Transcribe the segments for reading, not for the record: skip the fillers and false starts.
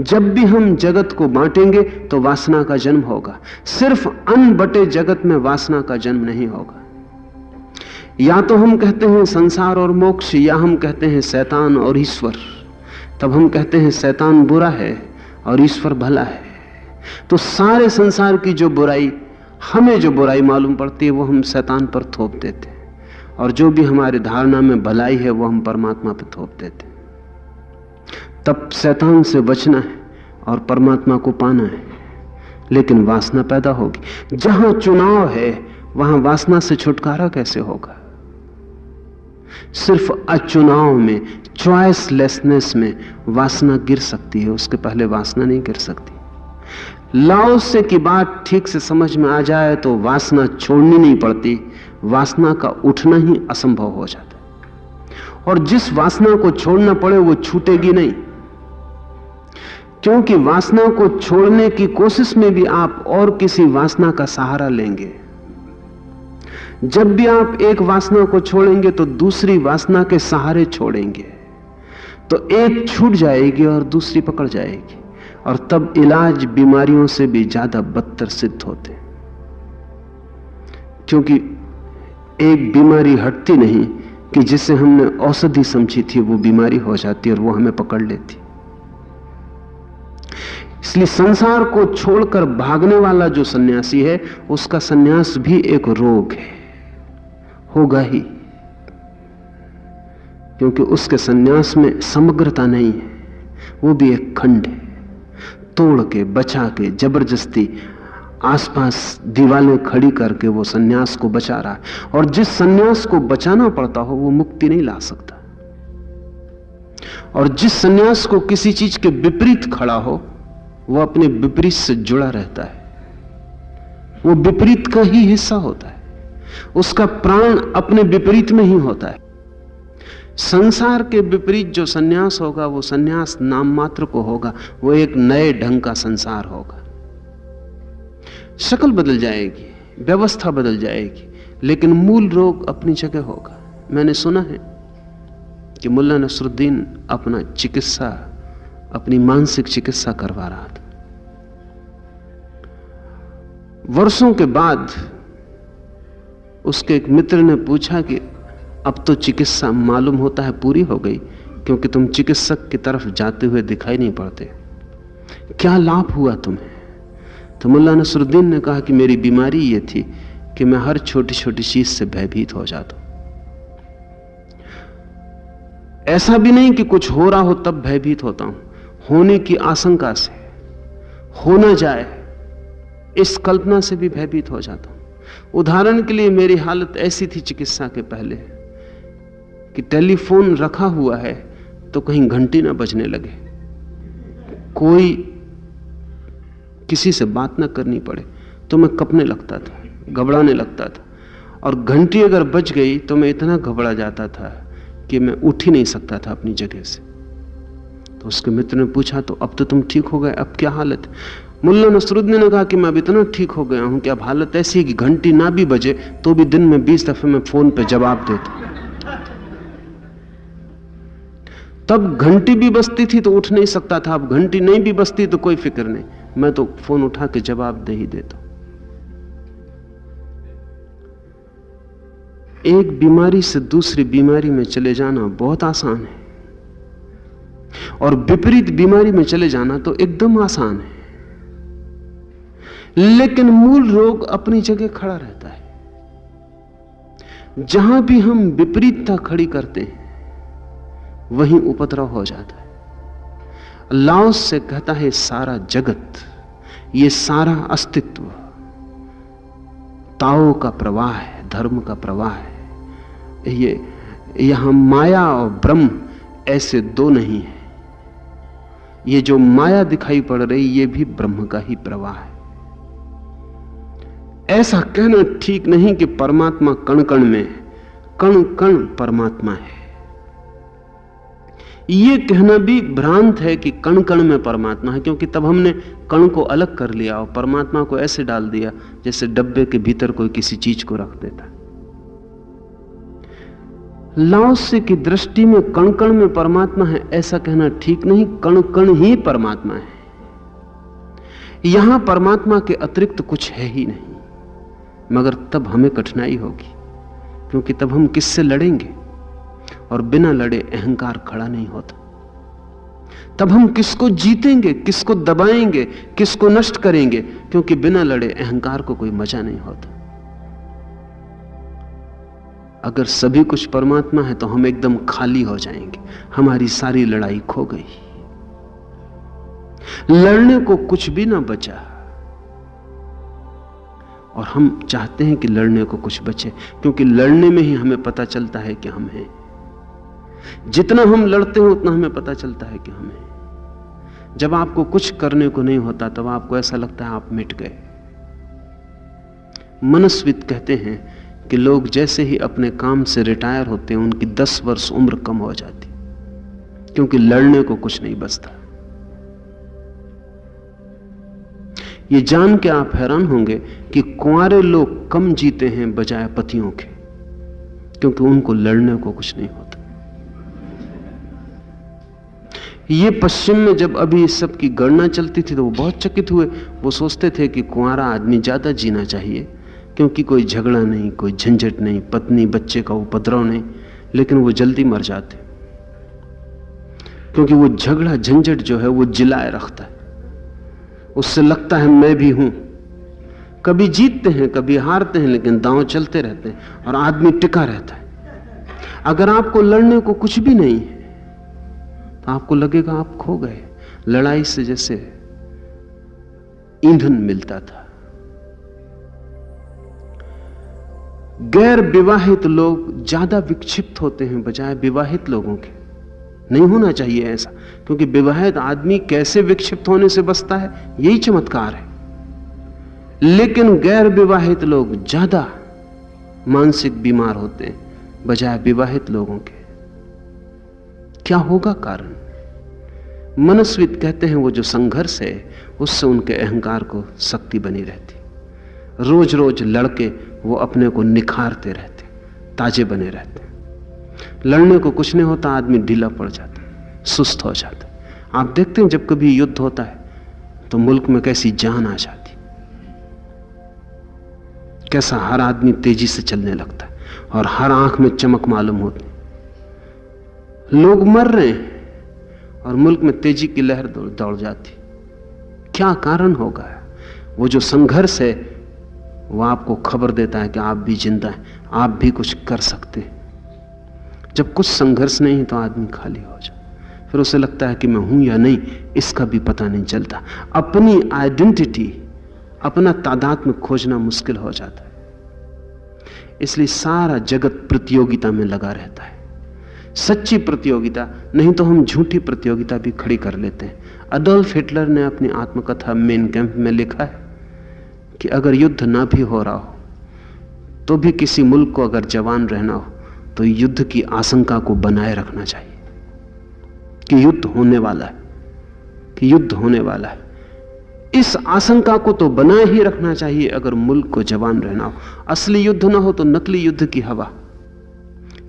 जब भी हम जगत को बांटेंगे तो वासना का जन्म होगा। सिर्फ अन्न बटे जगत में वासना का जन्म नहीं होगा। या तो हम कहते हैं संसार और मोक्ष, या हम कहते हैं शैतान और ईश्वर। तब हम कहते हैं शैतान बुरा है और ईश्वर भला है। तो सारे संसार की जो बुराई, हमें जो बुराई मालूम पड़ती है, वो हम शैतान पर थोप देते हैं, और जो भी हमारी धारणा में भलाई है वो हम परमात्मा पर थोप देते हैं। तब शैतान से बचना है और परमात्मा को पाना है, लेकिन वासना पैदा होगी। जहां चुनाव है वहां वासना से छुटकारा कैसे होगा? सिर्फ अचुनाव में, चॉइसलेसनेस में वासना गिर सकती है, उसके पहले वासना नहीं गिर सकती। लाओ से की बात ठीक से समझ में आ जाए तो वासना छोड़नी नहीं पड़ती, वासना का उठना ही असंभव हो जाता है। और जिस वासना को छोड़ना पड़े वो छूटेगी नहीं, क्योंकि वासना को छोड़ने की कोशिश में भी आप और किसी वासना का सहारा लेंगे। जब भी आप एक वासना को छोड़ेंगे तो दूसरी वासना के सहारे छोड़ेंगे, तो एक छूट जाएगी और दूसरी पकड़ जाएगी, और तब इलाज बीमारियों से भी ज्यादा बदतर सिद्ध होते, क्योंकि एक बीमारी हटती नहीं कि जिसे हमने औषधि समझी थी वो बीमारी हो जाती और वो हमें पकड़ लेती। इसलिए संसार को छोड़कर भागने वाला जो सन्यासी है, उसका सन्यास भी एक रोग है, होगा ही, क्योंकि उसके सन्यास में समग्रता नहीं है, वो भी एक खंड है। तोड़ के, बचा के, जबरदस्ती आसपास दीवारें खड़ी करके वो सन्यास को बचा रहा है, और जिस सन्यास को बचाना पड़ता हो वो मुक्ति नहीं ला सकता। और जिस सन्यास को किसी चीज के विपरीत खड़ा हो वो अपने विपरीत से जुड़ा रहता है, वो विपरीत का ही हिस्सा होता है, उसका प्राण अपने विपरीत में ही होता है। संसार के विपरीत जो सन्यास होगा वो सन्यास नाम मात्र को होगा, वो एक नए ढंग का संसार होगा। शक्ल बदल जाएगी, व्यवस्था बदल जाएगी, लेकिन मूल रोग अपनी जगह होगा। मैंने सुना है कि मुल्ला नसरुद्दीन अपना चिकित्सा, अपनी मानसिक चिकित्सा करवा रहा था। वर्षों के बाद उसके एक मित्र ने पूछा कि अब तो चिकित्सा मालूम होता है पूरी हो गई, क्योंकि तुम चिकित्सक की तरफ जाते हुए दिखाई नहीं पड़ते, क्या लाभ हुआ तुम्हें? तो मुल्ला नसरुद्दीन ने कहा कि मेरी बीमारी ये थी कि मैं हर छोटी छोटी चीज से भयभीत हो जाता हूं। ऐसा भी नहीं कि कुछ हो रहा हो तब भयभीत होता हूं, होने की आशंका से, हो ना जाए इस कल्पना से भी भयभीत हो जाता हूं। उदाहरण के लिए मेरी हालत ऐसी थी चिकित्सा के पहले कि टेलीफोन रखा हुआ है तो कहीं घंटी ना बजने लगे, कोई किसी से बात ना करनी पड़े तो मैं कंपने लगता था, घबराने लगता था, और घंटी अगर बज गई तो मैं इतना घबरा जाता था कि मैं उठ ही नहीं सकता था अपनी जगह से। तो उसके मित्र ने पूछा तो अब तो तुम ठीक हो गए, अब क्या हालत है? मुल्ला नसरुद्दीन ने कहा कि मैं अब इतना ठीक हो गया हूं कि अब हालत ऐसी है कि घंटी ना भी बजे तो भी दिन में 20 दफे मैं फोन पे जवाब देता। तब घंटी भी बजती थी तो उठ नहीं सकता था, अब घंटी नहीं भी बजती तो कोई फिक्र नहीं, मैं तो फोन उठा के जवाब दे ही देता। एक बीमारी से दूसरी बीमारी में चले जाना बहुत आसान है, और विपरीत बीमारी में चले जाना तो एकदम आसान है, लेकिन मूल रोग अपनी जगह खड़ा रहता है। जहां भी हम विपरीतता खड़ी करते हैं वहीं उपद्रव हो जाता है। लाओस से कहता है सारा जगत, ये सारा अस्तित्व ताओ का प्रवाह है, धर्म का प्रवाह है। ये यहां माया और ब्रह्म ऐसे दो नहीं है, ये जो माया दिखाई पड़ रही ये भी ब्रह्म का ही प्रवाह है। ऐसा कहना ठीक नहीं कि परमात्मा कण कण में है, कण कण परमात्मा है। यह कहना भी भ्रांत है कि कण कण में परमात्मा है, क्योंकि तब हमने कण को अलग कर लिया और परमात्मा को ऐसे डाल दिया जैसे डब्बे के भीतर कोई किसी चीज को रख देता। लाओसे की दृष्टि में कण कण में परमात्मा है ऐसा कहना ठीक नहीं। कण कण ही परमात्मा है। यहां परमात्मा के अतिरिक्त कुछ है ही नहीं। मगर तब हमें कठिनाई होगी, क्योंकि तब हम किससे लड़ेंगे? और बिना लड़े अहंकार खड़ा नहीं होता। तब हम किसको जीतेंगे, किसको दबाएंगे, किसको नष्ट करेंगे? क्योंकि बिना लड़े अहंकार को कोई मजा नहीं होता। अगर सभी कुछ परमात्मा है तो हम एकदम खाली हो जाएंगे, हमारी सारी लड़ाई खो गई, लड़ने को कुछ भी ना बचा। और हम चाहते हैं कि लड़ने को कुछ बचे, क्योंकि लड़ने में ही हमें पता चलता है कि हम हैं। जितना हम लड़ते हैं उतना हमें पता चलता है कि हम हैं। जब आपको कुछ करने को नहीं होता तब आपको ऐसा लगता है आप मिट गए। मनस्विद कहते हैं कि लोग जैसे ही अपने काम से रिटायर होते हैं उनकी 10 वर्ष उम्र कम हो जाती, क्योंकि लड़ने को कुछ नहीं बचता। ये जान के आप हैरान होंगे कि कुंवारे लोग कम जीते हैं बजाय पतियों के, क्योंकि उनको लड़ने को कुछ नहीं होता। ये पश्चिम में जब अभी इस सब की गणना चलती थी तो वो बहुत चकित हुए। वो सोचते थे कि कुंवारा आदमी ज्यादा जीना चाहिए, क्योंकि कोई झगड़ा नहीं, कोई झंझट नहीं, पत्नी बच्चे का उपद्रव नहीं। लेकिन वो जल्दी मर जाते, क्योंकि वो झगड़ा झंझट जो है वो जिलाए रखता है। उससे लगता है मैं भी हूं। कभी जीतते हैं कभी हारते हैं, लेकिन दांव चलते रहते हैं और आदमी टिका रहता है। अगर आपको लड़ने को कुछ भी नहीं है तो आपको लगेगा आप खो गए। लड़ाई से जैसे ईंधन मिलता था। गैर विवाहित लोग ज्यादा विक्षिप्त होते हैं बजाय विवाहित लोगों के। नहीं होना चाहिए ऐसा, क्योंकि विवाहित आदमी कैसे विक्षिप्त होने से बचता है यही चमत्कार है। लेकिन गैर विवाहित लोग ज्यादा मानसिक बीमार होते हैं बजाय विवाहित लोगों के। क्या होगा कारण? मनस्विद कहते हैं वो जो संघर्ष है उससे उनके अहंकार को शक्ति बनी रहती। रोज रोज लड़के वो अपने को निखारते रहते, ताजे बने रहते। लड़ने को कुछ नहीं होता, आदमी ढीला पड़ जाता, सुस्त हो जाता। आप देखते हैं जब कभी युद्ध होता है तो मुल्क में कैसी जान आ जाती, कैसा हर आदमी तेजी से चलने लगता है और हर आंख में चमक मालूम होती। लोग मर रहे हैं और मुल्क में तेजी की लहर दौड़ जाती। क्या कारण होगा? वो जो संघर्ष है वो आपको खबर देता है कि आप भी जिंदा हैं, आप भी कुछ कर सकते हैं। जब कुछ संघर्ष नहीं तो आदमी खाली हो जाए, फिर उसे लगता है कि मैं हूं या नहीं इसका भी पता नहीं चलता। अपनी आइडेंटिटी, अपना तादात्म्य खोजना मुश्किल हो जाता है। इसलिए सारा जगत प्रतियोगिता में लगा रहता है। सच्ची प्रतियोगिता नहीं तो हम झूठी प्रतियोगिता भी खड़ी कर लेते हैं। अडोल्फ हिटलर ने अपनी आत्मकथा मेन कैंप में लिखा है कि अगर युद्ध ना भी हो रहा हो तो भी किसी मुल्क को अगर जवान रहना हो तो युद्ध की आशंका को बनाए रखना चाहिए कि युद्ध होने वाला है, कि युद्ध होने वाला है। इस आशंका को तो बनाए ही रखना चाहिए अगर मुल्क को जवान रहना हो। असली युद्ध ना हो तो नकली युद्ध की हवा।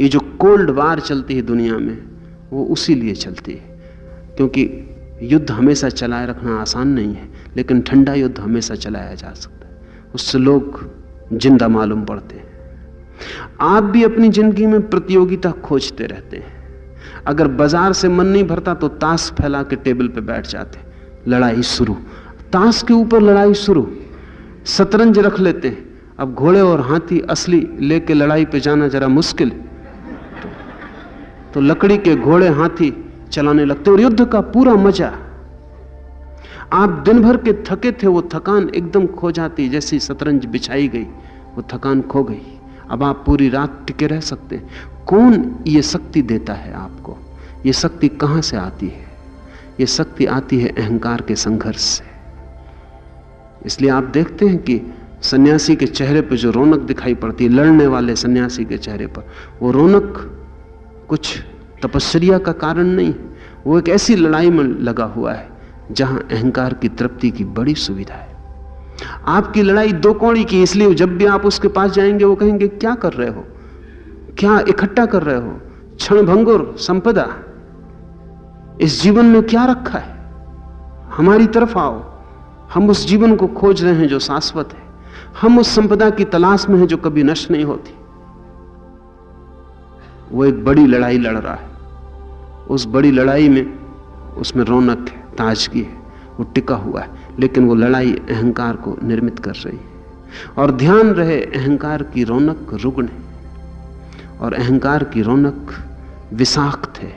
ये जो कोल्ड वार चलती है दुनिया में वो उसी लिए चलती है, क्योंकि युद्ध हमेशा चलाए रखना आसान नहीं है, लेकिन ठंडा युद्ध हमेशा चलाया जा सकता है। उससे लोग जिंदा मालूम पड़ते हैं। आप भी अपनी जिंदगी में प्रतियोगिता खोजते रहते हैं। अगर बाजार से मन नहीं भरता तो ताश फैला के टेबल पे बैठ जाते, लड़ाई शुरू। ताश के ऊपर लड़ाई शुरू। शतरंज रख लेते हैं। अब घोड़े और हाथी असली लेके लड़ाई पे जाना जरा मुश्किल, तो लकड़ी के घोड़े हाथी चलाने लगते और युद्ध का पूरा मजा। आप दिन भर के थके थे, वो थकान एकदम खो जाती। जैसी शतरंज बिछाई गई वो थकान खो गई। अब आप पूरी रात टिके रह सकते हैं। कौन ये शक्ति देता है आपको? ये शक्ति कहां से आती है? ये शक्ति आती है अहंकार के संघर्ष से। इसलिए आप देखते हैं कि सन्यासी के चेहरे पर जो रौनक दिखाई पड़ती है, लड़ने वाले सन्यासी के चेहरे पर, वो रौनक कुछ तपस्या का कारण नहीं, वो एक ऐसी लड़ाई में लगा हुआ है जहां अहंकार की तृप्ति की बड़ी सुविधा है। आपकी लड़ाई दो कौड़ी की, इसलिए जब भी आप उसके पास जाएंगे वो कहेंगे क्या कर रहे हो, क्या इकट्ठा कर रहे हो? क्षणभंगुर संपदा। इस जीवन में क्या रखा है? हमारी तरफ आओ। हम उस जीवन को खोज रहे हैं जो शाश्वत है। हम उस संपदा की तलाश में हैं जो कभी नष्ट नहीं होती। वो एक बड़ी लड़ाई लड़ रहा है। उस बड़ी लड़ाई में उसमें रौनक है, ताजगी है, वो टिका हुआ है, लेकिन वो लड़ाई अहंकार को निर्मित कर रही है। और ध्यान रहे, अहंकार की रौनक रुग्ण है और अहंकार की रौनक विषाक्त है।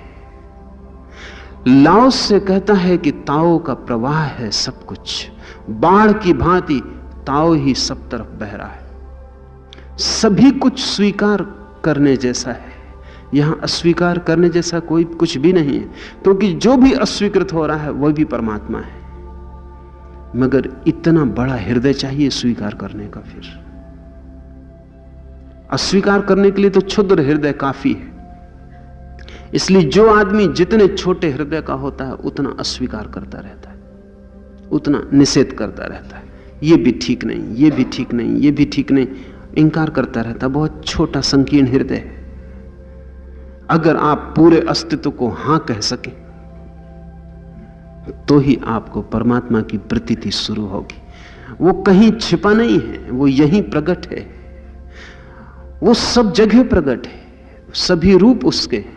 लाओस से कहता है कि ताओ का प्रवाह है सब कुछ, बाढ़ की भांति ताओ ही सब तरफ बह रहा है। सभी कुछ स्वीकार करने जैसा है, यहां अस्वीकार करने जैसा कोई कुछ भी नहीं है, क्योंकि जो भी अस्वीकृत हो रहा है वह भी परमात्मा है। मगर इतना बड़ा हृदय चाहिए स्वीकार करने का। फिर अस्वीकार करने के लिए तो क्षुद्र हृदय काफी है। इसलिए जो आदमी जितने छोटे हृदय का होता है उतना अस्वीकार करता रहता है, उतना निषेध करता रहता है। ये भी ठीक नहीं, ये भी ठीक नहीं, ये भी ठीक नहीं, इंकार करता रहता है। बहुत छोटा संकीर्ण हृदय है। अगर आप पूरे अस्तित्व को हां कह सके तो ही आपको परमात्मा की प्रतीति शुरू होगी। वो कहीं छिपा नहीं है, वो यहीं प्रकट है। वो सब जगह प्रकट है। सभी रूप उसके हैं,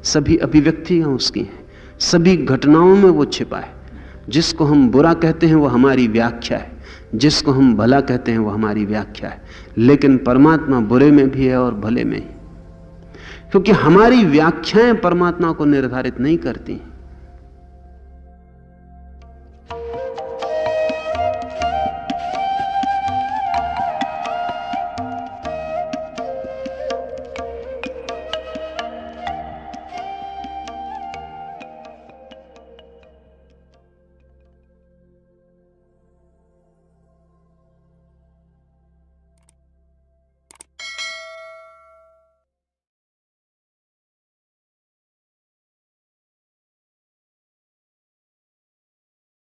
सभी अभिव्यक्तियां उसकी हैं, सभी घटनाओं में वो छिपा है। जिसको हम बुरा कहते हैं वो हमारी व्याख्या है, जिसको हम भला कहते हैं वो हमारी व्याख्या है। लेकिन परमात्मा बुरे में भी है और भले में ही, क्योंकि हमारी व्याख्याएं परमात्मा को निर्धारित नहीं करती।